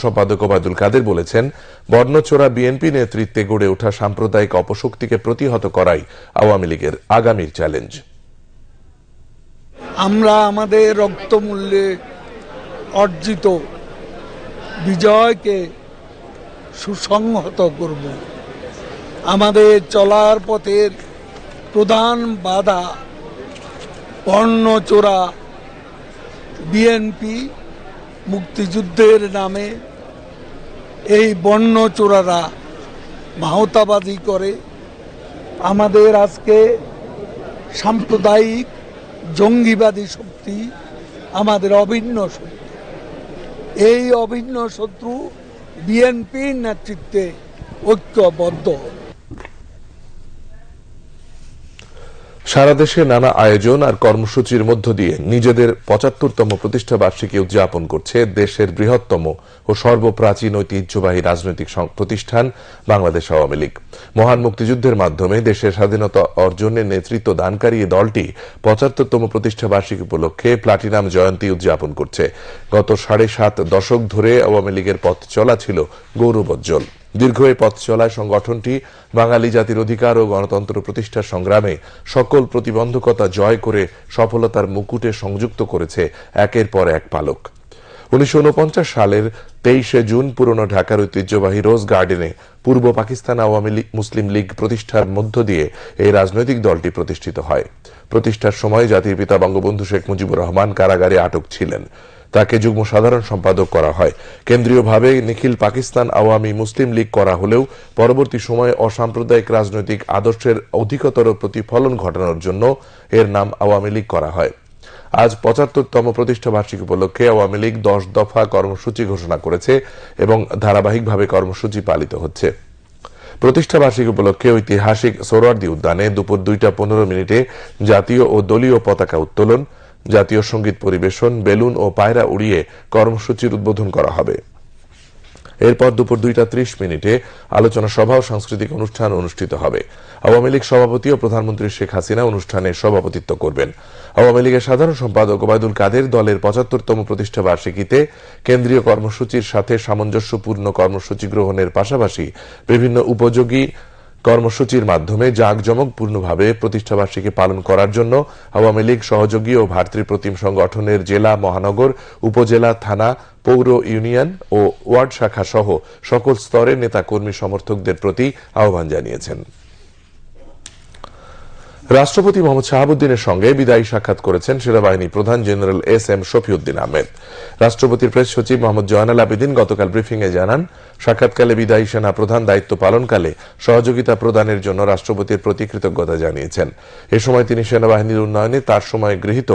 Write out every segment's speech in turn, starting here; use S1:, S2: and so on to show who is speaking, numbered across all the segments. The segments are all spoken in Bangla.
S1: সম্পাদক ওবায়দুল কাদের বলেছেন, বর্ণচোরা বিএনপি নেতৃত্বে গড়ে ওঠা সাম্প্রদায়িক অপশক্তিকে প্রতিহত করাই আওয়ামী লীগের আগামীর চ্যালেঞ্জ।
S2: আমরা আমাদের রক্তমূল্যে অর্জিত বিজয়কে সুসংহত করব। আমাদের চলার পথের প্রধান বাধা বর্ণচোরা বিএনপি। মুক্তিযুদ্ধের নামে এই বর্ণচোরারা মাহতাবাদী করে। আমাদের আজকে সাম্প্রদায়িক জঙ্গিবাদী শক্তি আমাদের অভিন্ন শত্রু। এই অভিন্ন শত্রু বিএনপির নেতৃত্বে ঐক্যবদ্ধ।
S1: সারা দেশে নানা আয়োজন আর কর্মসূচির মধ্য দিয়ে নিজেদের ৭৫তম প্রতিষ্ঠা বার্ষিকী উদযাপন করছে দেশের বৃহত্তম ও সর্বপ্রাচীন ঐতিহ্যবাহী রাজনৈতিক প্রতিষ্ঠান বাংলাদেশ আওয়ামী লীগ। মহান মুক্তিযুদ্ধের মাধ্যমে দেশের স্বাধীনতা অর্জনে নেতৃত্ব দানকারী এই দলটি ৭৫তম প্রতিষ্ঠা বার্ষিকী উপলক্ষে প্লাটিনাম জয়ন্তী উদযাপন করছে। গত ৭.৫ দশক ধরে আওয়ামী লীগের পথ চলা ছিল গৌরবোজ্জ্বল। দীর্ঘ এই পথ চলায় সংগঠনটি বাঙালি জাতির অধিকার ও গণতন্ত্র প্রতিষ্ঠার সংগ্রামে সকল প্রতিবন্ধকতা জয় করে সফলতার মুকুটে সংযুক্ত করেছে একের পর এক পালক। ১৯৪৯ সালের ২৩ জুন পুরনো ঢাকার ঐতিহ্যবাহী রোজ গার্ডেনে পূর্ব পাকিস্তান আওয়ামী মুসলিম লীগ প্রতিষ্ঠার মধ্য দিয়ে এই রাজনৈতিক দলটি প্রতিষ্ঠিত হয়। প্রতিষ্ঠার সময় জাতির পিতা বঙ্গবন্ধু শেখ মুজিবুর রহমান কারাগারে আটক ছিলেন। তাকে যুগ্ম সাধারণ সম্পাদক করা হয়। কেন্দ্রীয়ভাবে নিখিল পাকিস্তান আওয়ামী মুসলিম লীগ করা হলেও পরবর্তী সময়ে অসাম্প্রদায়িক রাজনৈতিক আদর্শের অধিকতর প্রতিফলন ঘটানোর জন্য এর নাম আওয়ামী লীগ করা হয়। আজ ৭৫তম প্রতিষ্ঠা বার্ষিকী উপলক্ষে আওয়ামী লীগ ১০ দফা কর্মসূচি ঘোষণা করেছে এবং ধারাবাহিকভাবে কর্মসূচি পালিত হচ্ছে। প্রতিষ্ঠা বার্ষিকী উপলক্ষে ঐতিহাসিক সোহরাওয়ার্দী উদ্যানে দুপুর ২টা ১৫ জাতীয় ও দলীয় পতাকা উত্তোলন, জাতীয় সঙ্গীত পরিবেশন, বেলুন ও পায়রা উড়িয়ে কর্মসূচির উদ্বোধন করা হবে। এরপর দুপুর ২টা ৩০ আলোচনা সভা ও সাংস্কৃতিক অনুষ্ঠান অনুষ্ঠিত হবে। আওয়ামী লীগ সভাপতি ও প্রধানমন্ত্রী শেখ হাসিনা অনুষ্ঠানে সভাপতিত্ব করবেন। আওয়ামী লীগের সাধারণ সম্পাদক ওবায়দুল কাদের দলের ৭৫তম প্রতিষ্ঠা বার্ষিকীতে কেন্দ্রীয় কর্মসূচির সাথে সামঞ্জস্যপূর্ণ কর্মসূচি গ্রহণের পাশাপাশি বিভিন্ন উপযোগী কর্মসূচির মাধ্যমে জাঁকজমকপূর্ণভাবে প্রতিষ্ঠাবার্ষিকী পালন করার জন্য আওয়ামী লীগ সহযোগী ও ভাতৃপ্রতিম সংগঠনের জেলা, মহানগর, উপজেলা, থানা, পৌর, ইউনিয়ন ও ওয়ার্ড শাখা সহ সকল স্তরের নেতা কর্মী সমর্থকদের প্রতি আহ্বান জানিয়েছেন। রাষ্ট্রপতি মোহাম্মদ শাহাবুদ্দিনের সঙ্গে বিদায়ী সাক্ষাৎ করেছেন সেনাবাহিনী প্রধান জেনারেল এস.এম. শফিউদ্দিন আহমেদ। রাষ্ট্রপতির প্রেস সচিব মোহাম্মদ জয়নাল আবেদিন গতকাল ব্রিফিংয়ে জানান, সাক্ষাৎকালে বিদায়ী সেনা প্রধান দায়িত্ব পালনকালে সহযোগিতা প্রদানের জন্য রাষ্ট্রপতির প্রতি কৃতজ্ঞতা জানিয়েছেন। এ সময় তিনি সেনাবাহিনীর উন্নয়নে তার সময় গৃহীত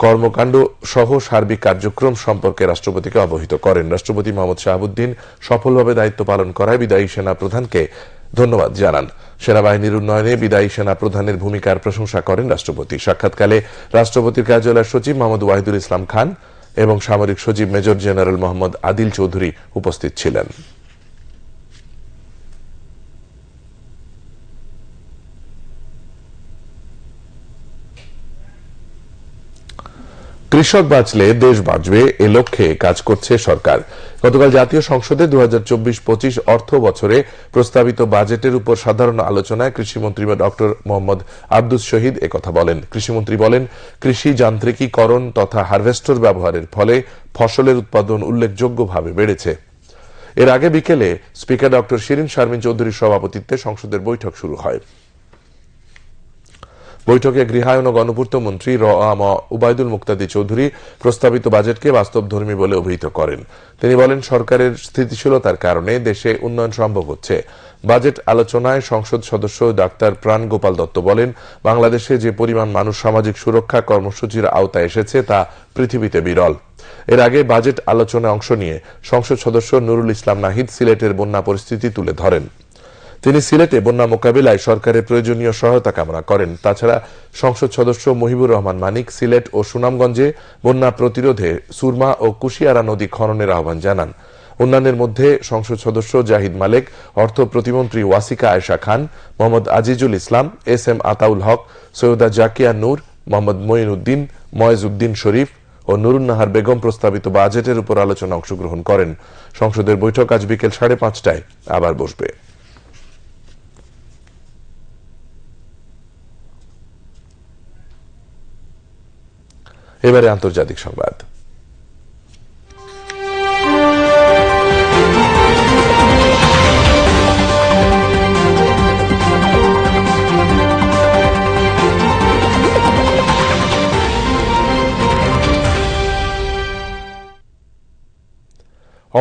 S1: কর্মকাণ্ড সহ সার্বিক কার্যক্রম সম্পর্কে রাষ্ট্রপতিকে অবহিত করেন। রাষ্ট্রপতি মোহাম্মদ শাহাবুদ্দিন সফলভাবে দায়িত্ব পালন করায় বিদায়ী সেনা প্রধানকে ধন্যবাদ জানান। সেনাবাহিনীর উন্নয়নে বিদায়ী সেনা প্রধানের ভূমিকার প্রশংসা করেন রাষ্ট্রপতি। সাক্ষাৎকালে রাষ্ট্রপতির কার্যালয়ের সচিব মোহাম্মদ ওয়াহিদুল ইসলাম খান এবং সামরিক সচিব মেজর জেনারেল মোহাম্মদ আদিল চৌধুরী উপস্থিত ছিলেন। কৃষক বাঁচলে দেশ বাঁচবে এ লক্ষ্যে কাজ করছে সরকার। গতকাল জাতীয় সংসদে ২০২৪-২৫ অর্থ বছরে প্রস্তাবিত বাজেটের উপর সাধারণ আলোচনায় কৃষিমন্ত্রী ডক্টর মোহাম্মদ আব্দুস শহীদ একথা বলেন। কৃষিমন্ত্রী বলেন, কৃষি যান্ত্রিকীকরণ তথা হারভেস্টর ব্যবহারের ফলে ফসলের উৎপাদন উল্লেখযোগ্যভাবে বেড়েছে। এর আগে বিকেলে স্পিকার ডক্টর শিরিন শারমিন চৌধুরীর সভাপতিত্বে সংসদের বৈঠক শুরু হয়। বৈঠকে গৃহায়ন ও গণপূর্ত মন্ত্রী উবায়দুল মুক্তাদির চৌধুরী প্রস্তাবিত বাজেটকে বাস্তবধর্মী বলে অভিহিত করেন। তিনি বলেন, সরকারের স্থিতিশীলতার কারণে দেশে উন্নয়ন সম্ভব হচ্ছে। বাজেট আলোচনায় সংসদ সদস্য ডাক্তার প্রাণ গোপাল দত্ত বলেন, বাংলাদেশে যে পরিমাণ মানুষ সামাজিক সুরক্ষা কর্মসূচির আওতায় এসেছে তা পৃথিবীতে বিরল। এর আগে বাজেট আলোচনায় অংশ নিয়ে সংসদ সদস্য নুরুল ইসলাম নাহিদ সিলেটের বন্যা পরিস্থিতি তুলে ধরেন। তিনি সিলেটে বন্যা মোকাবিলায় সরকারের প্রয়োজনীয় সহায়তা কামনা করেন। তাছাড়া সংসদ সদস্য মহিবুর রহমান মানিক সিলেট ও সুনামগঞ্জে বন্যা প্রতিরোধে সুরমা ও কুশিয়ারা নদী খননের আহ্বান জানান। অন্যান্যের মধ্যে সংসদ সদস্য জাহিদ মালেক, অর্থ প্রতিমন্ত্রী ওয়াসিকা আয়েশা খান, মোহাম্মদ আজিজুল ইসলাম, এস.এম. আতাউল হক, সৈয়দা জাকিয়া নূর, মোহাম্মদ মঈন উদ্দিন, ময়েজ উদ্দিন শরীফ, ও নুরুন্নাহার বেগম প্রস্তাবিত বাজেটের উপর আলোচনা অংশগ্রহণ করেন। সংসদের বৈঠক আজ বিকেল 5:30টায় আবার বসবে। এবারে আন্তর্জাতিক সংবাদ।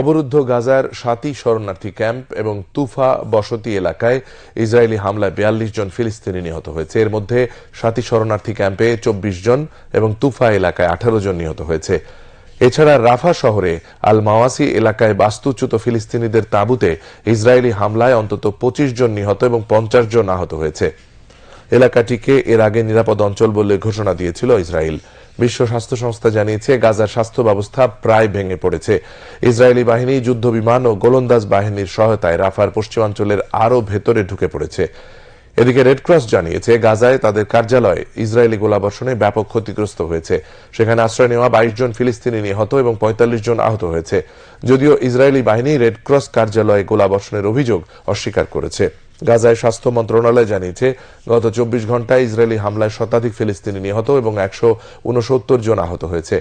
S1: অবরুদ্ধ গাজার সাতি শরণার্থী ক্যাম্প এবং তুফা বসতি এলাকায় ইসরায়েলি হামলায় 42 জন ফিলিস্তিনি নিহত হয়েছে। এর মধ্যে সাতি শরণার্থী ক্যাম্পে 24 জন এবং তুফা এলাকায় 18 জন নিহত হয়েছে। এছাড়া রাফা শহরে আল মাওয়াসি এলাকায় বাস্তুচ্যুত ফিলিস্তিনিদের তাঁবুতে ইসরায়েলি হামলায় অন্তত 25 জন নিহত এবং 50 জন আহত হয়েছে। এলাকাটিকে এর আগে নিরাপদ অঞ্চল বলে ঘোষণা দিয়েছিল ইসরায়েল। বিশ্ব স্বাস্থ্য সংস্থা জানিয়েছে গাজার স্বাস্থ্য ব্যবস্থা প্রায় ভেঙে পড়েছে। ইসরায়েলি বাহিনী যুদ্ধ বিমান ও গোলন্দাজ বাহিনীর সহায়তায় রাফার পশ্চিমাঞ্চলের আরও ভেতরে ঢুকে পড়েছে। এদিকে রেড ক্রস জানিয়েছে গাজায় তাদের কার্যালয় ইসরায়েলি গোলাবর্ষণে ব্যাপক ক্ষতিগ্রস্ত হয়েছে। সেখানে আশ্রয় নেওয়া 22 জন ফিলিস্তিনি নিহত এবং 45 জন আহত হয়েছে। যদিও ইসরায়েলি বাহিনী রেড ক্রস কার্যালয়ে গোলাবর্ষণের অভিযোগ অস্বীকার করেছে। গাজায় স্বাস্থ্য মন্ত্রণালয় জানিয়েছে গত 24 ঘন্টায় ইসরায়েলি হামলায় শতাধিক ফিলিস্তিনি নিহত এবং 169 জন আহত হয়েছে।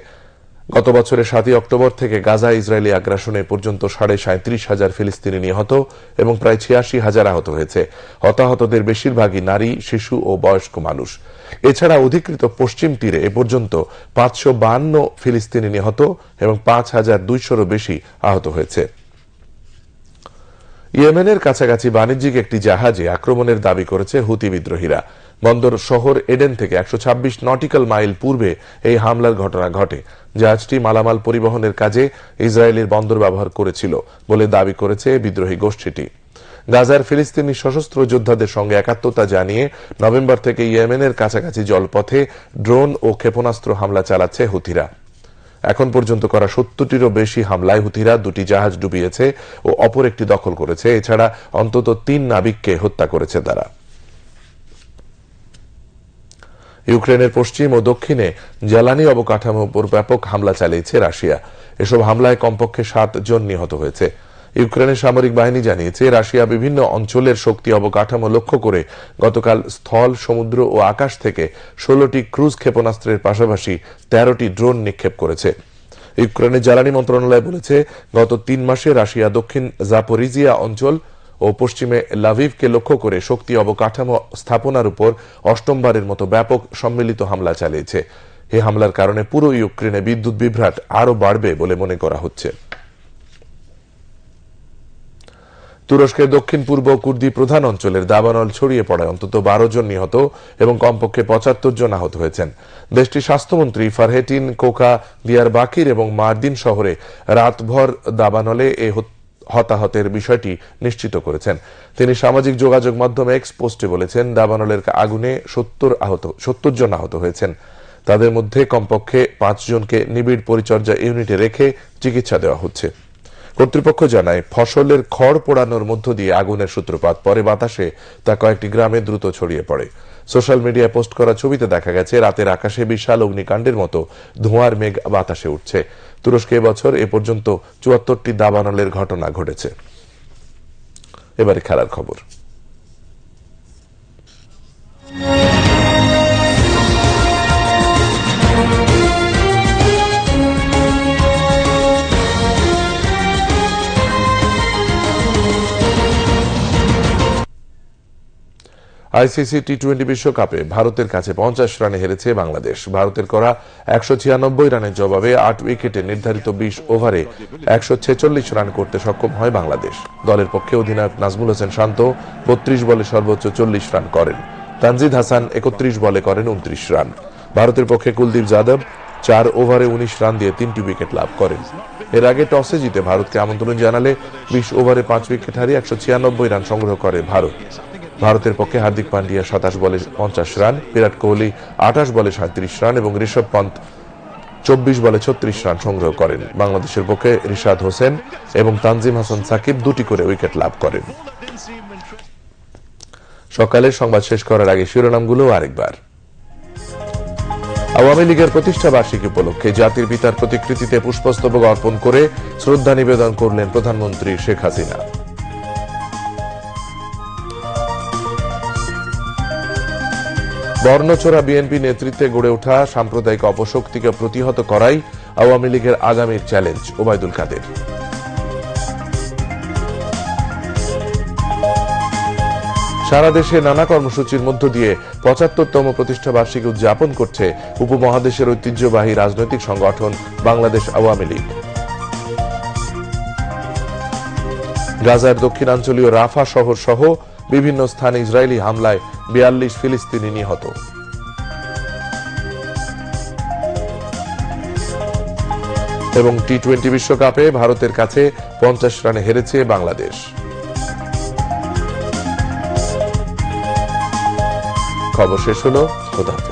S1: গত বছরের 7 অক্টোবর থেকে গাজায় ইসরায়েলি আগ্রাসনে পর্যন্ত 37,500 ফিলিস্তিনি নিহত এবং প্রায় 86,000 আহত হয়েছে। হতাহতদের বেশিরভাগই নারী, শিশু ও বয়স্ক মানুষ। এছাড়া অধিকৃত পশ্চিম তীরে এ পর্যন্ত 552 ফিলিস্তিনি নিহত এবং 5,200-রও বেশি আহত হয়েছে। ইয়েমেনের কাছাকাছি বাণিজ্যিক একটি জাহাজে আক্রমণের দাবি করেছে হুতি বিদ্রোহীরা। বন্দর শহর এডেন থেকে 126 নটিক্যাল মাইল পূর্বে এই হামলার ঘটনা ঘটে। জাহাজটি মালামাল পরিবহনের কাজে ইসরায়েলের বন্দর ব্যবহার করেছিল বলে দাবি করেছে বিদ্রোহী গোষ্ঠীটি। গাজার ফিলিস্তিনি সশস্ত্র যোদ্ধাদের সঙ্গে একাত্মতা জানিয়ে নভেম্বর থেকে ইয়েমেনের কাছাকাছি জলপথে ড্রোন ও ক্ষেপণাস্ত্র হামলা চালাচ্ছে হুতিরা। এখন পর্যন্ত করা 70টিরও বেশি হামলায় হুতিরা 2টি জাহাজ ডুবিয়েছে ও অপর একটি দখল করেছে। এছাড়া অন্তত 3 নাবিককে হত্যা করেছে তারা। ইউক্রেনের পশ্চিম ও দক্ষিণে জ্বালানি অবকাঠামোর উপর ব্যাপক হামলা চালিয়েছে রাশিয়া। এসব হামলায় কমপক্ষে 7 জন নিহত হয়েছে। ইউক্রেনের সামরিক বাহিনী জানিয়েছে রাশিয়া বিভিন্ন অঞ্চলের শক্তি অবকাঠামো লক্ষ্য করে গতকাল স্থল, সমুদ্র ও আকাশ থেকে 16টি ক্রুজ ক্ষেপণাস্ত্রের পাশাপাশি 13টি ড্রোন নিক্ষেপ করেছে। ইউক্রেনের জ্বালানি মন্ত্রণালয় বলেছে গত 3 মাসে রাশিয়া দক্ষিণ জাপোরিজিয়া অঞ্চল ও পশ্চিমে লাভিভকে লক্ষ্য করে শক্তি অবকাঠামো স্থাপনার উপর অষ্টমবারের মতো ব্যাপক সম্মিলিত হামলা চালিয়েছে। এই হামলার কারণে পুরো ইউক্রেনে বিদ্যুৎ বিভ্রাট আরও বাড়বে বলে মনে করা হচ্ছে। তুরস্কের দক্ষিণ পূর্ব কুর্দি প্রধান অঞ্চলের দাবানল ছড়িয়ে পড়ায় অন্তত 12 জন নিহত এবং কমপক্ষে 75 জন আহত হয়েছেন। দেশটির স্বাস্থ্যমন্ত্রী ফারহেটিন কোকা দিয়ারবাকির এবং মার্দিন শহরে রাতভর দাবানলে এই হতাহতের বিষয়টি নিশ্চিত করেছেন। তিনি সামাজিক যোগাযোগ মাধ্যম এক্স পোস্টে বলেছেন দাবানলের আগুনে 70 জন আহত হয়েছেন। তাদের মধ্যে কমপক্ষে 5 জনকে নিবিড় পরিচর্যা ইউনিটে রেখে চিকিৎসা দেওয়া হচ্ছে। কর্তৃপক্ষ জানায় ফসলের খড় পোড়ানোর মধ্য দিয়ে আগুনের সূত্রপাত। পরে বাতাসে তা কয়েকটি গ্রামে দ্রুত ছড়িয়ে পড়ে। সোশ্যাল মিডিয়ায় পোস্ট করা ছবিতে দেখা গেছে রাতের আকাশে বিশাল অগ্নিকাণ্ডের মতো ধোঁয়ার মেঘ বাতাসে উঠছে। তুরস্কে এবছর এ পর্যন্ত 74টি দাবানলের ঘটনা ঘটেছে। এবারে খেলার খবর। আইসিসি টি-20 বিশ্বকাপে ভারতের কাছে 50 রানে হেরেছে বাংলাদেশ। ভারতের করা 196 রানের জবাবে 8 উইকেটে নির্ধারিত 20 ওভারে 146 রান করতে সক্ষম হয় বাংলাদেশ। দলের পক্ষে অধিনায়ক নাজমুল হোসেন শান্ত 32 বলে সর্বোচ্চ 40 রান করেন। তানজিদ হাসান 31 বলে করেন 29 রান। ভারতের পক্ষে কুলদীপ যাদব 4 ওভারে 19 রান দিয়ে 3টি উইকেট লাভ করেন। এর আগে টসে জিতে ভারতকে আমন্ত্রণ জানালে 20 ওভারে 5 উইকেট হারিয়ে 196 রান সংগ্রহ করে ভারত। ভারতের পক্ষে হার্দিক পান্ডিয়া 27 বলে 50 রান, বিরাট কোহলি 28 বলে 37 রান এবং ঋষভ পন্ত 24 বলে 36 রান সংগ্রহ করেন। বাংলাদেশের পক্ষে রিশাদ হোসেন এবং তানজিম হাসান সাকিব 2টি করে উইকেট লাভ করেন। সকালের সংবাদ শেষ করার আগে শিরোনামগুলো আরেকবার। আওয়ামী লীগের প্রতিষ্ঠা বার্ষিকী উপলক্ষে জাতির পিতার প্রতিকৃতিতে পুষ্পস্তবক অর্পণ করে শ্রদ্ধা নিবেদন করলেন প্রধানমন্ত্রী শেখ হাসিনা। বর্ণচোরা বিএনপি নেতৃত্বে গড়ে ওঠা সাম্প্রদায়িক অপশক্তিকে প্রতিহত করাই আওয়ামী লীগের আগামীর চ্যালেঞ্জ, ওবায়দুল কাদের। সারা দেশে নানা কর্মসূচির মধ্য দিয়ে ৭৫তম প্রতিষ্ঠা বার্ষিকী উদযাপন করছে উপমহাদেশের ঐতিহ্যবাহী রাজনৈতিক সংগঠন বাংলাদেশ আওয়ামী লীগ। গাজার দক্ষিণাঞ্চলীয় রাফা শহর সহ বিভিন্ন স্থানে ইসরায়েলি হামলায় ৪২ ফিলিস্তিনি নিহত। এবং টি-20 বিশ্বকাপে ভারতের কাছে ৫০ রানে হেরেছে বাংলাদেশ। খবর শেষ হলো। খোদা হাফেজ।